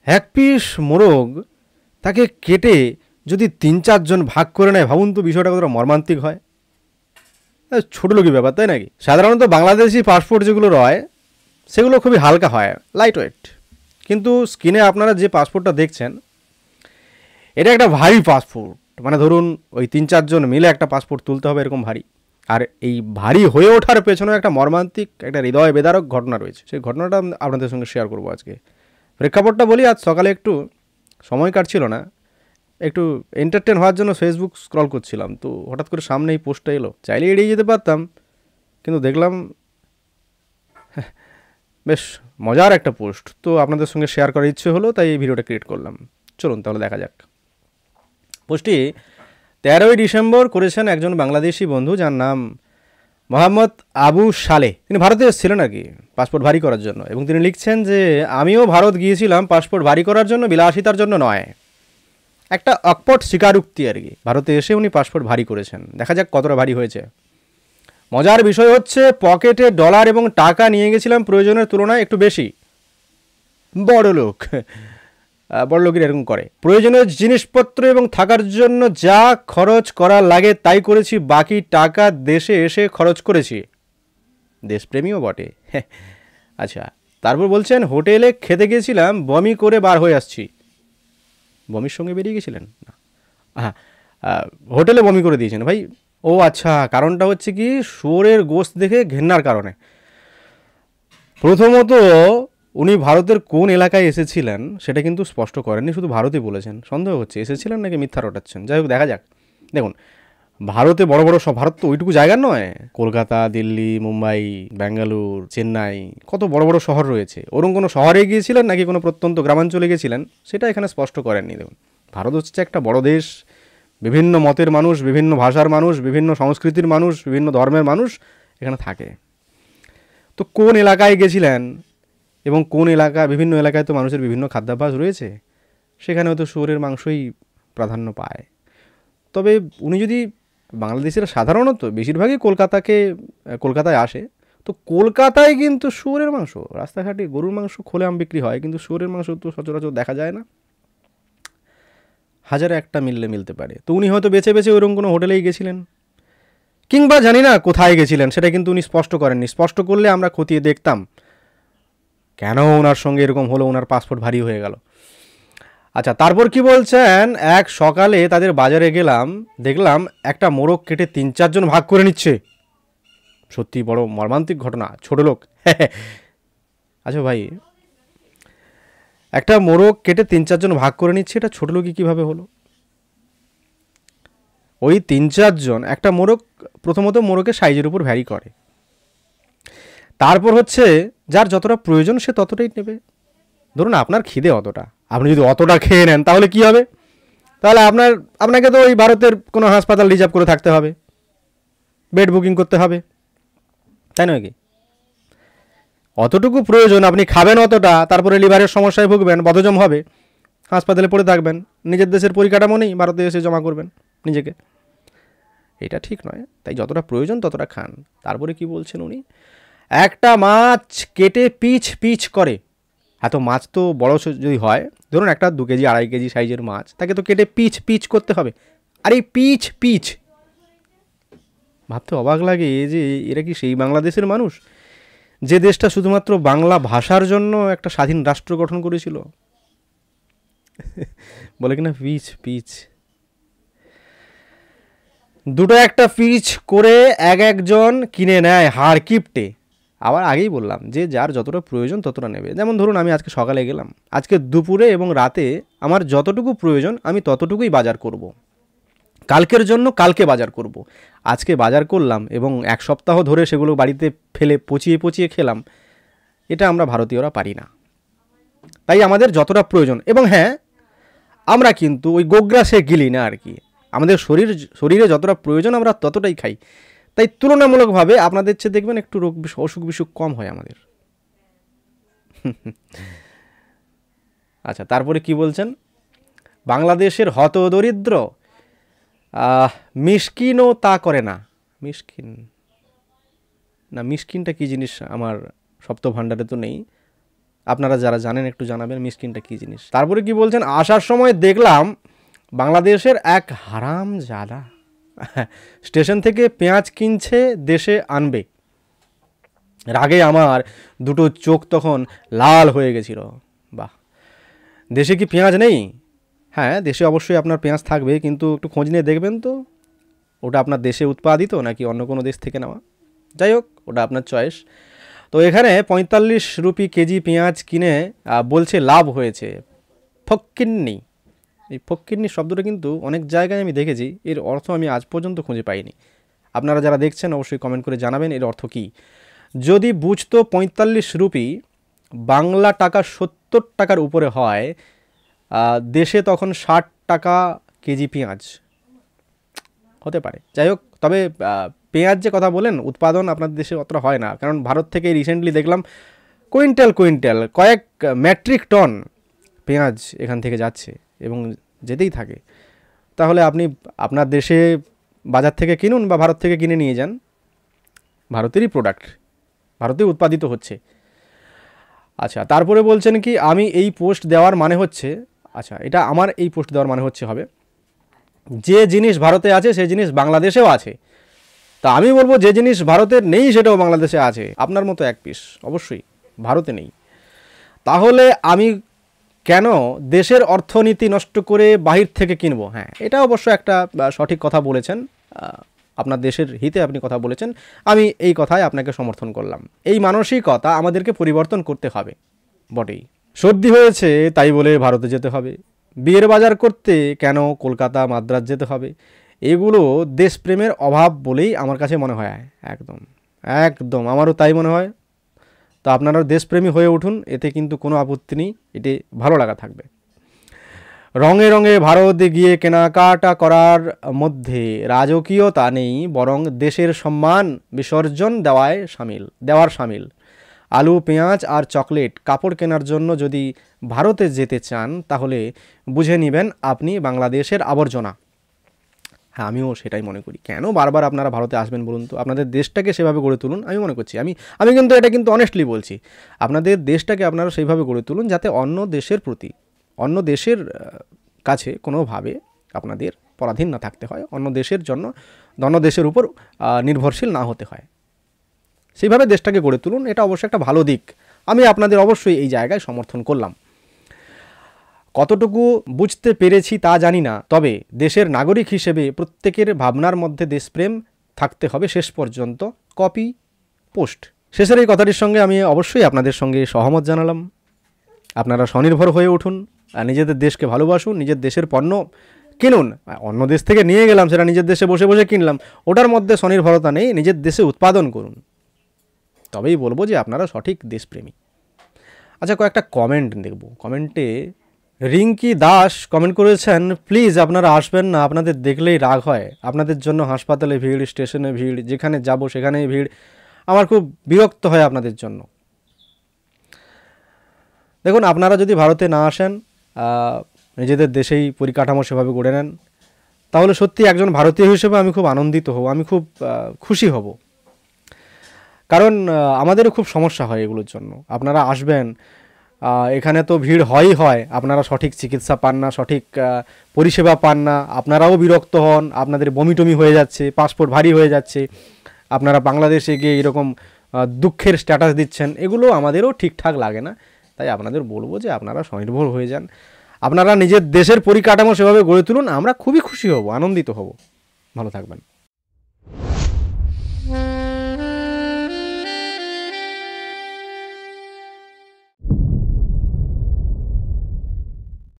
এক পিস মোরগ তাকে কেটে যদি ৩-৪ জন ভাগ করে নেয়, ভাবুন তো বিষয়টা কতটা মর্মান্তিক হয়। ছোটো লোকই ব্যাপার, তাই নাকি? সাধারণত বাংলাদেশি পাসপোর্ট যেগুলো রয় সেগুলো খুবই হালকা হয়, লাইট ওয়েট। কিন্তু স্ক্রিনে আপনারা যে পাসপোর্টটা দেখছেন এটা একটা ভারী পাসপোর্ট। মানে ধরুন ওই ৩-৪ জন মিলে একটা পাসপোর্ট তুলতে হবে, এরকম ভারী। আর এই ভারী হয়ে ওঠার পেছনে একটা মর্মান্তিক, একটা হৃদয় বেদারক ঘটনা রয়েছে। সেই ঘটনাটা আপনাদের সঙ্গে শেয়ার করবো আজকে। প্রেক্ষাপটটা বলি, আজ সকালে একটু সময় কাটছিল না, একটু এন্টারটেন হওয়ার জন্য ফেসবুক স্ক্রল করছিলাম, তো হঠাৎ করে সামনে এই পোস্টটা এলো। চাইলে এড়িয়ে যেতে পারতাম, কিন্তু দেখলাম বেশ মজার একটা পোস্ট, তো আপনাদের সঙ্গে শেয়ার করার ইচ্ছে হলো, তাই এই ভিডিওটা ক্রিয়েট করলাম। চলুন তাহলে দেখা যাক। পোস্টটি 13ই ডিসেম্বর করেছেন একজন বাংলাদেশি বন্ধু, যার নাম মোহাম্মদ আবু সালে। তিনি ভারতে এসেছিলেন আর কি পাসপোর্ট ভারী করার জন্য, এবং তিনি লিখছেন যে আমিও ভারত গিয়েছিলাম পাসপোর্ট ভারী করার জন্য, বিলাসিতার জন্য নয়। একটা অকপট স্বীকারোক্তি আর কি। ভারতে এসে উনি পাসপোর্ট ভারী করেছেন, দেখা যাক কতটা ভারী হয়েছে। মজার বিষয় হচ্ছে পকেটে ডলার এবং টাকা নিয়ে গেছিলাম প্রয়োজনের তুলনায় একটু বেশি। বড় লোক, বড় লোকের এরকম করে। প্রয়োজনীয় জিনিসপত্র এবং থাকার জন্য যা খরচ করা লাগে তাই করেছি, বাকি টাকা দেশে এসে খরচ করেছি। দেশপ্রেমীও বটে। আচ্ছা, তারপর বলছেন হোটেলে খেতে গেছিলাম, বমি করে বার হয়ে আসছি। বমির সঙ্গে বেরিয়ে গেছিলেন না? হ্যাঁ, হোটেলে বমি করে দিয়েছেন ভাই। ও আচ্ছা, কারণটা হচ্ছে কি শুয়োরের গোশত দেখে ঘেন্নার কারণে। প্রথমত উনি ভারতের কোন এলাকায় এসেছিলেন সেটা কিন্তু স্পষ্ট করেননি, শুধু ভারতই বলেছেন। সন্দেহ হচ্ছে এসেছিলেন নাকি মিথ্যা রটাচ্ছেন। যাই হোক, দেখা যাক। দেখুন, ভারতে বড় বড় সব, ভারত তো ওইটুকু জায়গার নয়। কলকাতা, দিল্লি, মুম্বাই, ব্যাঙ্গালোর, চেন্নাই, কত বড় বড় শহর রয়েছে। ওরকম কোনো শহরে গিয়েছিলেন নাকি কোনো প্রত্যন্ত গ্রামাঞ্চলে গিয়েছিলেন সেটা এখানে স্পষ্ট করেননি। দেখুন, ভারত হচ্ছে একটা বড় দেশ, বিভিন্ন মতের মানুষ, বিভিন্ন ভাষার মানুষ, বিভিন্ন সংস্কৃতির মানুষ, বিভিন্ন ধর্মের মানুষ এখানে থাকে। তো কোন এলাকায় গেছিলেন এবং কোন এলাকা, বিভিন্ন এলাকায় তো মানুষের বিভিন্ন খাদ্যাভ্যাস রয়েছে, সেখানে হয়তো শুয়োরের মাংসই প্রাধান্য পায়। তবে উনি যদি, বাংলাদেশের সাধারণত বেশিরভাগই কলকাতায় আসে, তো কলকাতায় কিন্তু শুয়োরের মাংস, রাস্তাঘাটে গরুর মাংস খোলেআম বিক্রি হয়, কিন্তু শুয়োরের মাংস তো সচরাচর দেখা যায় না। হাজারে একটা মিলতে পারে। তো উনি হয়তো বেছে বেছে ওইরকম কোনো হোটেলেই গেছিলেন, কিংবা জানি না কোথায় গেছিলেন, সেটা কিন্তু উনি স্পষ্ট করেননি। স্পষ্ট করলে আমরা খতিয়ে দেখতাম কেন ওনার সঙ্গে এরকম হলো, ওনার পাসপোর্ট ভারী হয়ে গেল। আচ্ছা, তারপর কি বলছেন, এক সকালে তাদের বাজারে গেলাম, দেখলাম একটা মোরগ কেটে ৩-৪ জন ভাগ করে নিচ্ছে। সত্যি বড় মর্মান্তিক ঘটনা, ছোট লোক। আচ্ছা ভাই, একটা মোরগ কেটে ৩-৪ জন ভাগ করে নিচ্ছে, এটা ছোট লোকই কীভাবে হলো? ওই ৩-৪ জন একটা মোরগ, প্রথমত মোরগের সাইজের উপর ভ্যারি করে, তারপর হচ্ছে যার যতটা প্রয়োজন সে ততটাই নেবে। ধরুন আপনার খিদে অতটা, আপনি যদি অতটা খেয়ে নেন তাহলে কি হবে? তাহলে আপনাকে তো ওই ভারতের কোনো হাসপাতাল রিজার্ভ করে থাকতে হবে, বেড বুকিং করতে হবে, তাই নয় কি? অতটুকু প্রয়োজন, আপনি খাবেন অতটা, তারপরে লিভারের সমস্যায় ভুগবেন, বদহজম হবে, হাসপাতালে পড়ে থাকবেন, নিজের দেশের পরিকাঠামো নেই, ভারতে এসে জমা করবেন নিজেকে। এটা ঠিক নয়। তাই যতটা প্রয়োজন ততটা খান। তারপরে কি বলছেন উনি, একটা মাছ কেটে পিচ পিচ করে। এত মাছ তো বড় যদি হয়, ধরুন একটা 2 কেজি 2.5 কেজি সাইজের মাছ, তাকে তো কেটে পিচ পিচ করতে হবে। আর এই পিচ পিচ, ভাবতে অবাক লাগে যে এরা কি সেই বাংলাদেশের মানুষ যে দেশটা শুধুমাত্র বাংলা ভাষার জন্য একটা স্বাধীন রাষ্ট্র গঠন করেছিল? বলে কিনা পিচ পিচ, দুটো একটা পিচ করে একজন কিনে নেয় হাড় কিপটে। আবার আগেই বললাম যে যার যতটা প্রয়োজন ততটা নেবে। যেমন ধরুন আমি আজকে সকালে গেলাম, আজকে দুপুরে এবং রাতে আমার যতটুকু প্রয়োজন আমি ততটুকুই বাজার করব, কালকের জন্য কালকে বাজার করব। আজকে বাজার করলাম এবং 1 সপ্তাহ ধরে সেগুলো বাড়িতে ফেলে পচিয়ে পচিয়ে খেলাম, এটা আমরা ভারতীয়রা পারি না। তাই আমাদের যতটা প্রয়োজন, এবং হ্যাঁ, আমরা কিন্তু ওই গোগ্রাসে গিলি না আর কি। আমাদের শরীরে যতটা প্রয়োজন আমরা ততটাই খাই। তাই তুলনামূলকভাবে আপনাদের চেয়ে দেখবেন একটু অসুখ বিসুখ কম হয় আমাদের। আচ্ছা, তারপরে কি বলছেন, বাংলাদেশের হতদরিদ্র মিসকিনও তা করে না। মিসকিন না, মিসকিনটা কি জিনিস আমার সপ্ত ভাণ্ডারে তো নেই। আপনারা যারা জানেন একটু জানাবেন মিসকিনটা কী জিনিস। তারপরে কি বলছেন, আসার সময় দেখলাম বাংলাদেশের এক হারামজাদা স্টেশন থেকে পেঁয়াজ কিনছে, দেশে আনবে। রাগে আমার দুটো চোখ তখন লাল হয়ে গেছিল। বাহ, দেশে কি পেঁয়াজ নেই? হ্যাঁ, দেশে অবশ্যই আপনার পেঁয়াজ থাকবে, কিন্তু একটু খোঁজ নিয়ে দেখবেন তো ওটা আপনার দেশে উৎপাদিত নাকি অন্য কোনো দেশ থেকে নেওয়া। যাই হোক, ওটা আপনার চয়েস। তো এখানে 45 রুপি কেজি পেঁয়াজ কিনে বলছে লাভ হয়েছে। ফক্কিন্নি, এই ফক্কিন্নি শব্দটা কিন্তু অনেক জায়গায় আমি দেখেছি, এর অর্থ আমি আজ পর্যন্ত খুঁজে পাইনি। আপনারা যারা দেখছেন অবশ্যই কমেন্ট করে জানাবেন এর অর্থ কী। যদি বুঝতো 45 রুপি বাংলা টাকা 70 টাকার উপরে হয়, দেশে তখন 60 টাকা কেজি পেঁয়াজ হতে পারে। যাই হোক, তবে পেঁয়াজ যে কথা বলেন, উৎপাদন আপনাদের দেশে অতটা হয় না, কারণ ভারত থেকে রিসেন্টলি দেখলাম কুইন্টাল কয়েক মেট্রিক টন পেঁয়াজ এখান থেকে যাচ্ছে এবং যেতেই থাকে। তাহলে আপনি আপনার দেশে বাজার থেকে কিনুন বা ভারত থেকে কিনে নিয়ে যান, ভারতেরই প্রোডাক্ট, ভারতে উৎপাদিত হচ্ছে। আচ্ছা, তারপরে বলছেন কি আমি এই পোস্ট দেওয়ার মানে হচ্ছে, আচ্ছা এটা আমার এই পোস্ট দেওয়ার মানে হচ্ছে হবে যে জিনিস ভারতে আছে সেই জিনিস বাংলাদেশেও আছে। তা আমি বলবো যে জিনিস ভারতের নেই সেটাও বাংলাদেশে আছে। আপনার মতো এক পিস অবশ্যই ভারতে নেই। তাহলে আমি কেন দেশের অর্থনীতি নষ্ট করে বাহির থেকে কিনবো? হ্যাঁ, এটা অবশ্য একটা সঠিক কথা বলেছেন, আপনার দেশের হিতে আপনি কথা বলেছেন, আমি এই কথায় আপনাকে সমর্থন করলাম। এই মানসিকতা আমাদেরকে পরিবর্তন করতে হবে বটেই। সর্দি হয়েছে তাই বলে ভারতে যেতে হবে, বিয়ের বাজার করতে কেন কলকাতা মাদ্রাজ যেতে হবে? এগুলো দেশপ্রেমের অভাব বলেই আমার কাছে মনে হয়। একদম একদম আমারও তাই মনে হয়। তো আপনারাও দেশপ্রেমী হয়ে উঠুন, এতে কিন্তু কোনো আপত্তি নেই, এটি ভালো লাগা থাকবে। রঙে রঙে ভারতে গিয়ে কেনাকাটা করার মধ্যে রাজকীয়তা নেই, বরং দেশের সম্মান বিসর্জন দেওয়ার সামিল। আলু, পেঁয়াজ আর চকলেট, কাপড় কেনার জন্য যদি ভারতে যেতে চান তাহলে বুঝে নেবেন আপনি বাংলাদেশের আবর্জনা। হ্যাঁ, আমিও সেটাই মনে করি। কেন বারবার আপনারা ভারতে আসবেন বলুন তো? আপনাদের দেশটাকে সেভাবে গড়ে তুলুন। আমি মনে করছি, আমি কিন্তু এটা কিন্তু অনেস্টলি বলছি, আপনাদের দেশটাকে আপনারা সেইভাবে গড়ে তুলুন যাতে অন্য দেশের প্রতি, অন্য দেশের কাছে কোনোভাবে আপনাদের পরাধীন না থাকতে হয়, অন্য দেশের জন্য, অন্য দেশের উপর নির্ভরশীল না হতে হয়। সেইভাবে দেশটাকে গড়ে তুলুন, এটা অবশ্যই একটা ভালো দিক। আমি আপনাদের অবশ্যই এই জায়গায় সমর্থন করলাম। কতটুকু বুঝতে পেরেছি তা জানি না, তবে দেশের নাগরিক হিসেবে প্রত্যেকের ভাবনার মধ্যে দেশপ্রেম থাকতে হবে শেষ পর্যন্ত। Copy post. শেষের এই কথাটির সঙ্গে আমি অবশ্যই আপনাদের সঙ্গে সহমত জানালাম। আপনারা স্বনির্ভর হয়ে উঠুন, নিজেদের দেশকে ভালোবাসুন, নিজের দেশের পণ্য কিনুন। অন্য দেশ থেকে নিয়ে গেলাম, সেটা নিজের দেশে বসে বসে কিনলাম, ওটার মধ্যে স্বনির্ভরতা নেই। নিজের দেশে উৎপাদন করুন, তবেই বলবো যে আপনারা সঠিক দেশপ্রেমী। আচ্ছা, কয়েকটা কমেন্ট দেখব। কমেন্টে রিঙ্কি দাস কমেন্ট করেছেন, প্লিজ আপনারা আসবেন না, আপনাদের দেখলেই রাগ হয়। আপনাদের জন্য হাসপাতালে ভিড়, স্টেশনে ভিড়, যেখানে যাব সেখানেই ভিড়, আমার খুব বিরক্ত হয় আপনাদের জন্য। দেখুন, আপনারা যদি ভারতে না আসেন, নিজেদের দেশেই পরিকাঠামো সেভাবে গড়ে নেন, তাহলে সত্যি একজন ভারতীয় হিসেবে আমি খুব আনন্দিত হব, আমি খুব খুশি হব। কারণ আমাদেরও খুব সমস্যা হয় এগুলোর জন্য। আপনারা আসবেন, এখানে তো ভিড় হয়, আপনারা সঠিক চিকিৎসা পান না, সঠিক পরিষেবা পান না, আপনারাও বিরক্ত হন, আপনাদের বমি হয়ে যাচ্ছে, পাসপোর্ট ভারী হয়ে যাচ্ছে, আপনারা বাংলাদেশে গিয়ে এরকম দুঃখের স্ট্যাটাস দিচ্ছেন, এগুলো আমাদেরও ঠিকঠাক লাগে না। তাই আপনাদের বলবো যে আপনারা স্বনির্ভর হয়ে যান, আপনারা নিজের দেশের পরিকাঠামো সেভাবে গড়ে তুলুন, আমরা খুবই খুশি হব, আনন্দিত হব। ভালো থাকবেন।